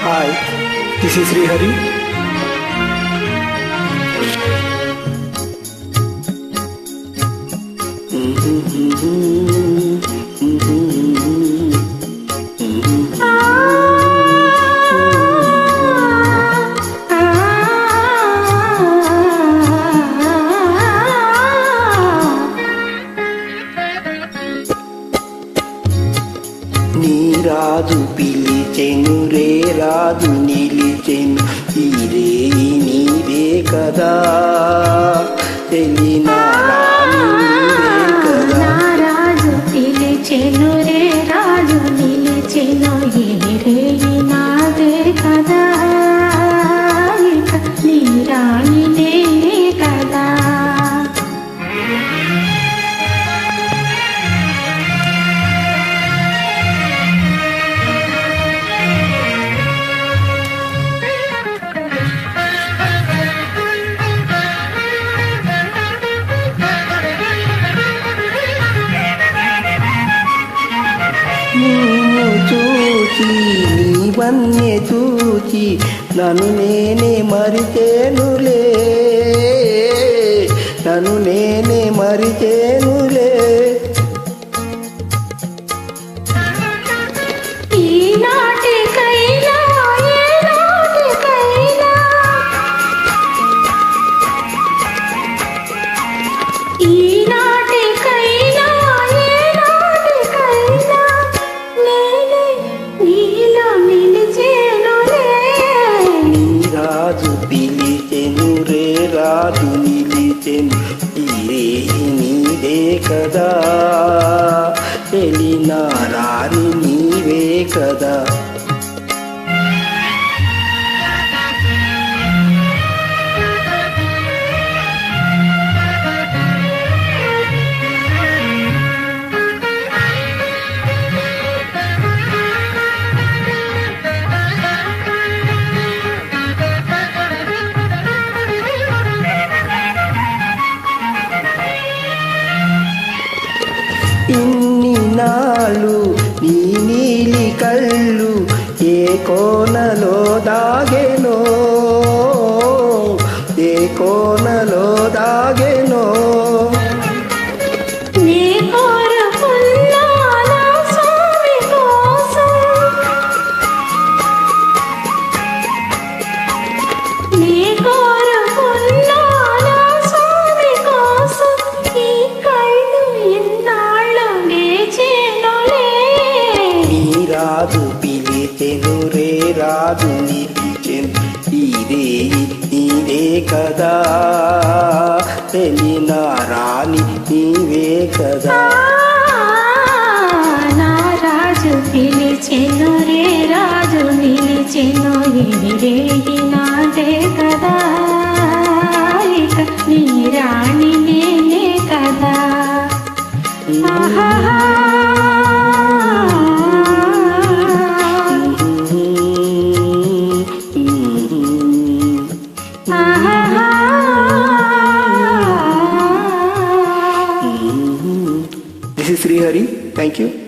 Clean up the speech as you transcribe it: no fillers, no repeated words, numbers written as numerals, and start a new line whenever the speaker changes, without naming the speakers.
Hi, this is Srihari. నీ రాజు పిలిచెను రే రాజు నిలిచెను ఈ రే నీవే కదా తెలినా
రాజు పిలిచెను రే రాజు నిలిచెను ఈ రే నాదే కదా నీ రాణి నేనే కదా.
నిన్ను చూచి నీవన్నే చూచి నన్ను నేనే మరిచేనులే, నన్ను నేనే మరిచేనులే. రాజు పిలిచెను రే రాజు నిలిచెను ఈ రే నీవే కదా తెలినా రాణి నీవే కదా. ఇన్ని నాళ్ళు నీ నీలి కళ్ళు ఏ కోనలో దాగెనో, ఏ కోనలో దాగెనో. రాజు పిలిచెను రే రాజు నిలిచెను ఈ రే నీవే కదా తెలినా రాణి నీవే కదా.
నా రాజు పిలిచెను రే రాజు నిలిచెను ఈ రే నాదే కదా నీ రాణి నేనే కదా.
This is Srihari. Thank you.